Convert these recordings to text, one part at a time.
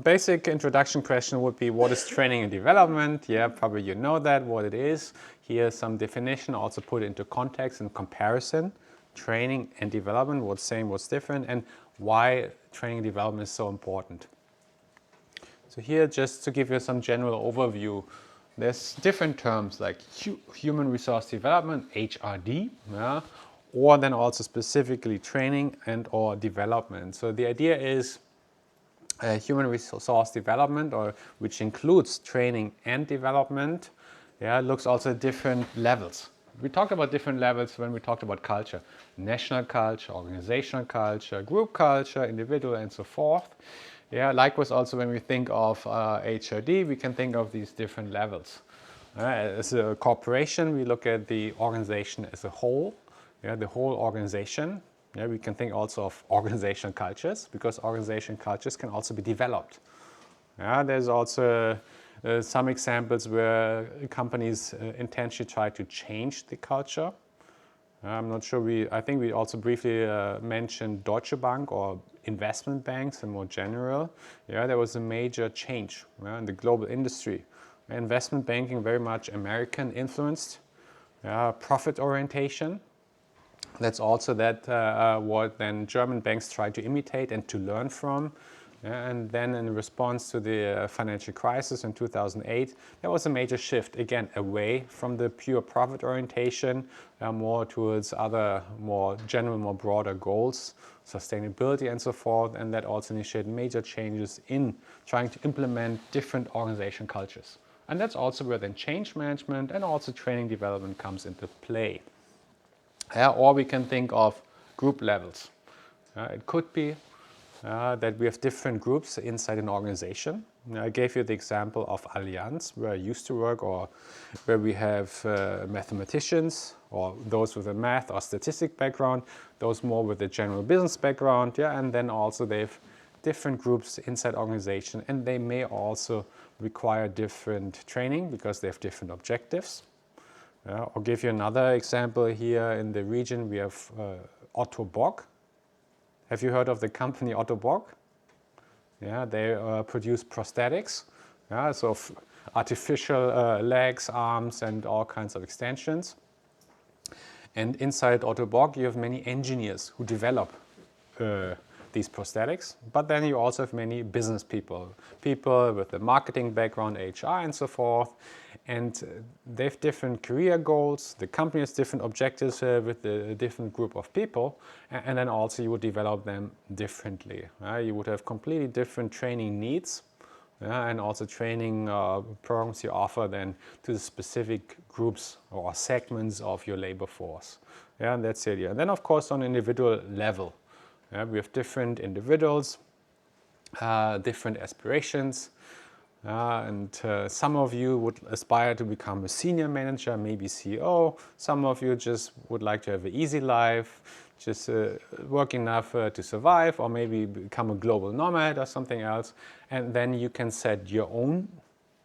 basic introduction question would be, what is training and development? Yeah, probably you know that, what it is. Here's some definition, also put into context and comparison. Training and development, what's same, what's different, and why training and development is so important. So here, just to give you some general overview, there's different terms like human resource development, HRD, yeah, or then also specifically training and or development. So the idea is human resource development, or which includes training and development, yeah, looks also at different levels. We talked about different levels when we talked about culture: national culture, organizational culture, group culture, individual, and so forth. Yeah, likewise also when we think of HRD, we can think of these different levels. As a corporation, we look at the organization as a whole, yeah, the whole organization. Yeah, we can think also of organizational cultures, because organizational cultures can also be developed. Yeah, there's also some examples where companies intentionally try to change the culture. I'm not sure, I think we also briefly mentioned Deutsche Bank or investment banks in more general. Yeah, there was a major change in the global industry. Investment banking very much American influenced, profit orientation. That's also what then German banks try to imitate and to learn from. And then in response to the financial crisis in 2008, there was a major shift, again, away from the pure profit orientation, more towards other more general, more broader goals, sustainability and so forth. And that also initiated major changes in trying to implement different organization cultures. And that's also where then change management and also training development comes into play. Or we can think of group levels. It could be that we have different groups inside an organization. I gave you the example of Allianz, where I used to work, or where we have mathematicians, or those with a math or statistic background, those more with a general business background, yeah, and then also they have different groups inside organization, and they may also require different training because they have different objectives. I'll give you another example here in the region. We have Otto Bock. Have you heard of the company Otto Bock? Yeah, they produce prosthetics, yeah, so artificial legs, arms, and all kinds of extensions. And inside Otto Bock, you have many engineers who develop these prosthetics, but then you also have many business people with the marketing background, HR, and so forth. And they have different career goals. The company has different objectives with a different group of people, and then also you would develop them differently. You would have completely different training needs, and also training programs you offer then to the specific groups or segments of your labor force. Yeah, and that's the idea. And then, of course, on an individual level, we have different individuals, different aspirations. And some of you would aspire to become a senior manager, maybe CEO. Some of you just would like to have an easy life, just work enough to survive, or maybe become a global nomad or something else. And then you can set your own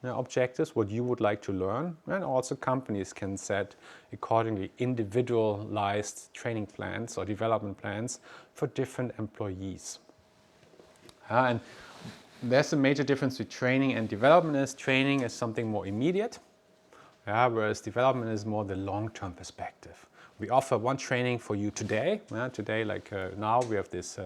objectives, what you would like to learn. And also companies can set accordingly individualized training plans or development plans for different employees. And there's a major difference between training and development. Training is something more immediate, whereas development is more the long-term perspective. We offer one training for you today. Today, like now, we have this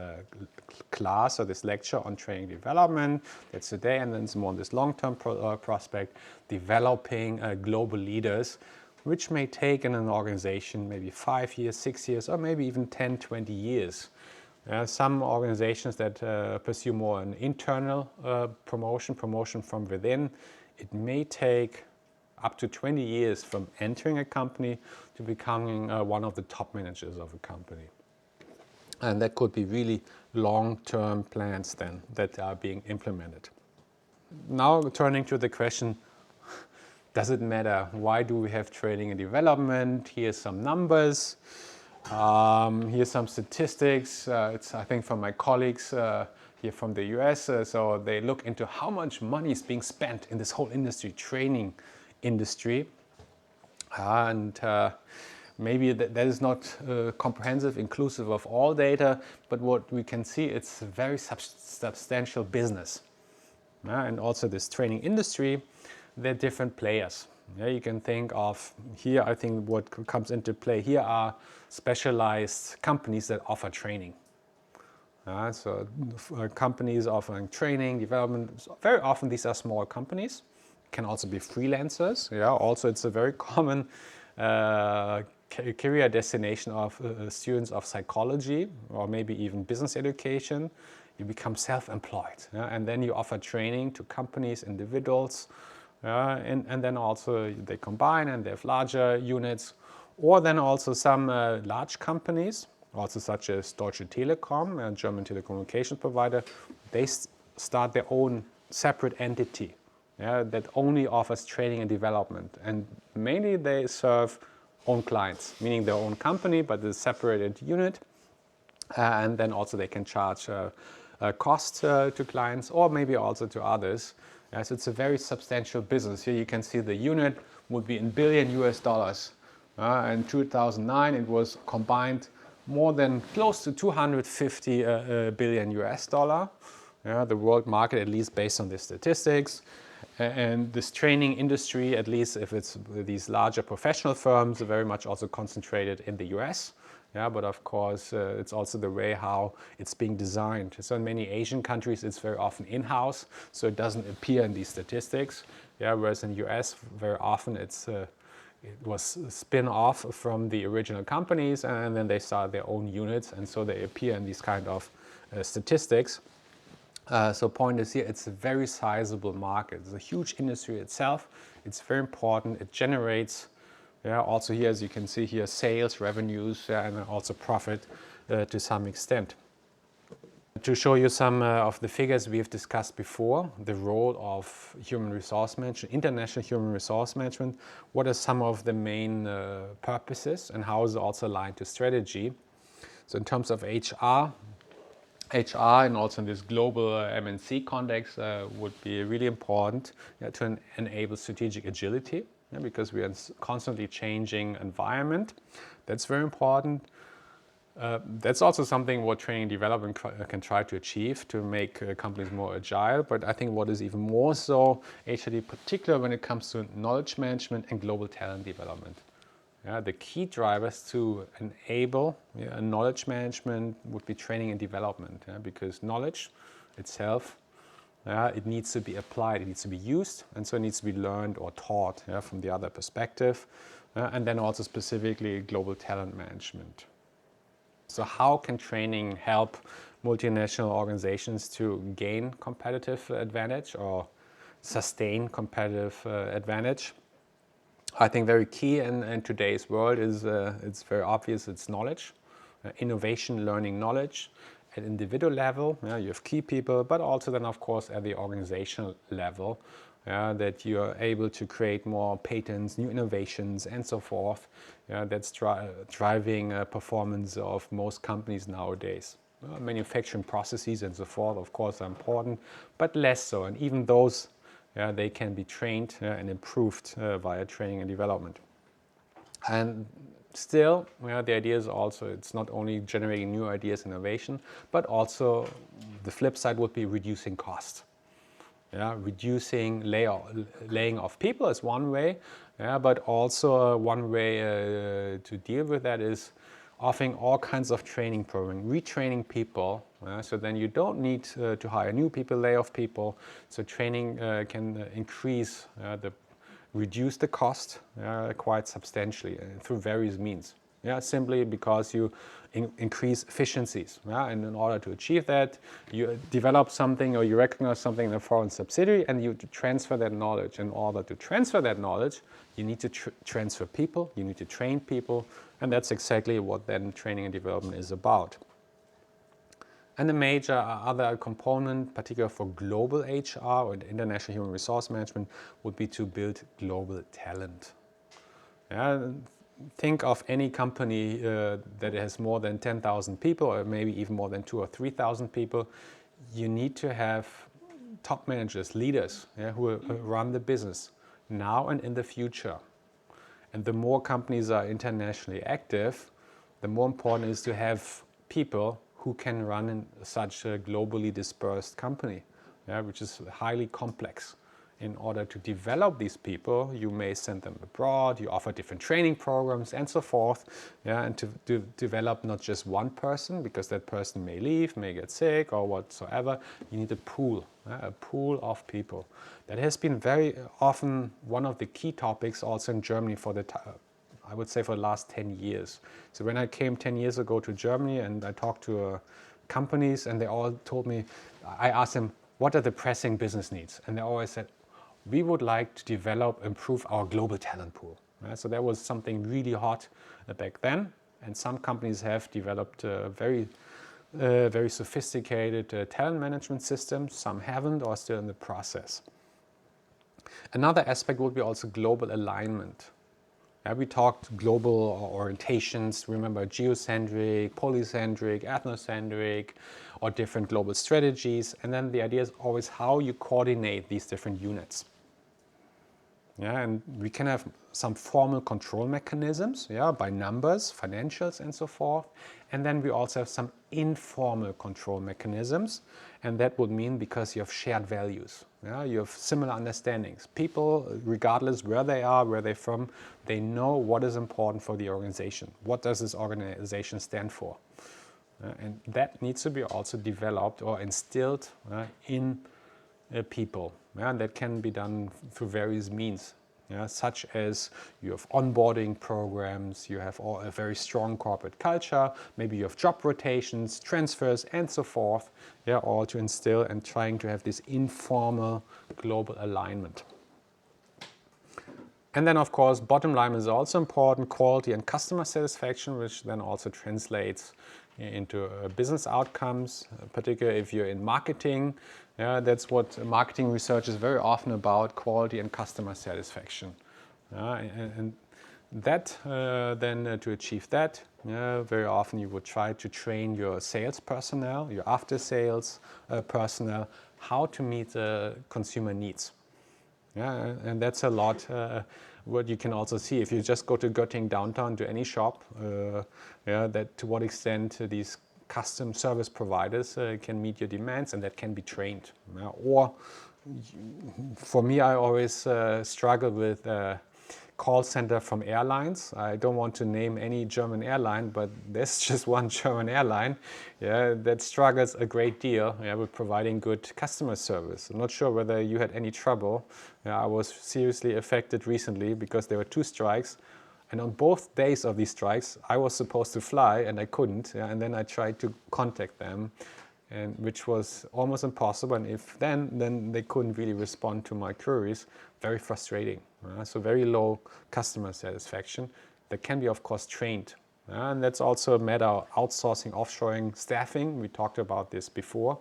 class or this lecture on training development. That's today, and then it's more on this long-term prospect, developing global leaders, which may take in an organization maybe 5 years, 6 years, or maybe even 10, 20 years. Some organizations that pursue more an internal promotion from within, it may take up to 20 years from entering a company to becoming one of the top managers of a company. And that could be really long-term plans then that are being implemented. Now turning to the question, does it matter? Why do we have training and development? Here's some numbers. Here's some statistics. It's, I think, from my colleagues here from the US. So they look into how much money is being spent in this whole industry, training industry. And maybe that is not comprehensive, inclusive of all data, but what we can see, it's a very substantial business. and also this training industry, there are different players. Yeah, you can think of here, I think what comes into play here are specialized companies that offer training. Companies offering training, development, so very often these are small companies, can also be freelancers. Yeah, also it's a very common career destination of students of psychology or maybe even business education. You become self-employed, yeah? And then you offer training to companies, individuals, and then also they combine and they have larger units, or then also some large companies, also such as Deutsche Telekom, a German telecommunications provider, they start their own separate entity, yeah, that only offers training and development. And mainly they serve own clients, meaning their own company, but a separated unit. And then also they can charge costs to clients or maybe also to others. So it's a very substantial business. Here you can see the unit would be in billion US dollars. In 2009 it was combined more than close to 250 billion US dollar. The world market, at least based on the statistics. And this training industry, at least if it's these larger professional firms, are very much also concentrated in the US. Yeah, but of course, it's also the way how it's being designed. So in many Asian countries, it's very often in-house, so it doesn't appear in these statistics. Yeah, whereas in the US, very often it was spin off from the original companies, and then they start their own units, and so they appear in these kind of statistics. So point is here, it's a very sizable market. It's a huge industry itself. It's very important. It generates, yeah, also here, as you can see here, sales, revenues, yeah, and also profit to some extent. To show you some of the figures we have discussed before, the role of human resource management, international human resource management, what are some of the main purposes and how is it also aligned to strategy. So in terms of HR and also in this global MNC context would be really important, yeah, to enable strategic agility, yeah, because we are in constantly changing environment. That's very important. That's also something what training and development can try to achieve to make companies more agile. But I think what is even more so, HRD, particularly when it comes to knowledge management and global talent development. Yeah, the key drivers to enable knowledge management would be training and development, yeah, because knowledge itself, it needs to be applied, it needs to be used, and so it needs to be learned or taught, yeah, from the other perspective, and then also specifically global talent management. So how can training help multinational organizations to gain competitive advantage or sustain competitive advantage? I think very key in today's world is, it's very obvious, it's knowledge, innovation, learning knowledge at individual level. Yeah, you have key people, but also then of course at the organizational level, that you are able to create more patents, new innovations and so forth. That's driving performance of most companies nowadays. Manufacturing processes and so forth, of course, are important, but less so. And even those, they can be trained and improved via training and development. And still, the idea is also, it's not only generating new ideas, innovation, but also the flip side would be reducing cost. Reducing laying off people is one way, but also one way to deal with that is offering all kinds of training programs, retraining people, so then you don't need to hire new people, lay off people. So training can reduce the cost quite substantially through various means. Simply because you increase efficiencies. And in order to achieve that, you develop something or you recognize something in a foreign subsidiary and you transfer that knowledge. In order to transfer that knowledge, you need to transfer people, you need to train people, and that's exactly what then training and development is about. And the major other component, particularly for global HR or international human resource management, would be to build global talent. Think of any company that has more than 10,000 people or maybe even more than 2,000 or 3,000 people. You need to have top managers, leaders, who will run the business now and in the future. And the more companies are internationally active, the more important it is to have people who can run in such a globally dispersed company. yeah, which is highly complex. In order to develop these people, you may send them abroad, you offer different training programs and so forth, yeah, and to develop not just one person, because that person may leave, may get sick or whatsoever. You need a pool of people. That has been very often one of the key topics also in Germany for I would say for the last 10 years. So when I came 10 years ago to Germany and I talked to companies, and they all told me, I asked them, what are the pressing business needs? And they always said, we would like to develop, improve our global talent pool. So that was something really hot back then. And some companies have developed very sophisticated talent management systems. Some haven't or are still in the process. Another aspect would be also global alignment. We talked global orientations, remember geocentric, polycentric, ethnocentric, or different global strategies. And then the idea is always how you coordinate these different units. Yeah, and we can have some formal control mechanisms, yeah, by numbers, financials, and so forth. And then we also have some informal control mechanisms, and that would mean because you have shared values, yeah, you have similar understandings. People, regardless where they are, where they're from, they know what is important for the organization. What does this organization stand for? And that needs to be also developed or instilled in people. Yeah, and that can be done through various means, yeah, such as you have onboarding programs, you have a very strong corporate culture, maybe you have job rotations, transfers, and so forth, yeah, all to instill and trying to have this informal global alignment. And then, of course, bottom line is also important, quality and customer satisfaction, which then also translates into business outcomes, particularly if you're in marketing. Yeah, that's what marketing research is very often about, quality and customer satisfaction. And that then to achieve that, very often you would try to train your sales personnel, your after sales personnel, how to meet the consumer needs. Yeah, and that's a lot what you can also see if you just go to Göttingen downtown to any shop, that to what extent these custom service providers can meet your demands, and that can be trained. Or for me, I always struggle with call center from airlines. I don't want to name any German airline, but there's just one German airline, that struggles a great deal, with providing good customer service. I'm not sure whether you had any trouble. I was seriously affected recently because there were 2 strikes, and on both days of these strikes, I was supposed to fly and I couldn't. And then I tried to contact them, and which was almost impossible. And if then they couldn't really respond to my queries. Very frustrating. So very low customer satisfaction. That can be, of course, trained. And that's also a matter of outsourcing, offshoring, staffing. We talked about this before.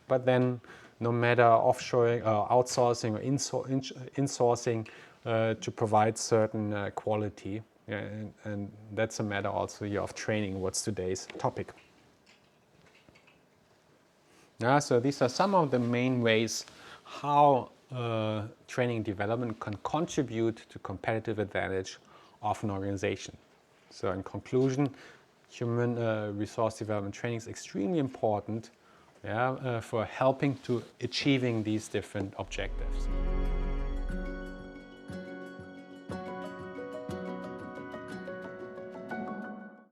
But then no matter offshoring, outsourcing or insourcing to provide certain quality. And that's a matter also here of training, what's today's topic. So these are some of the main ways how training and development can contribute to competitive advantage of an organization. So in conclusion, human resource development training is extremely important for helping to achieving these different objectives.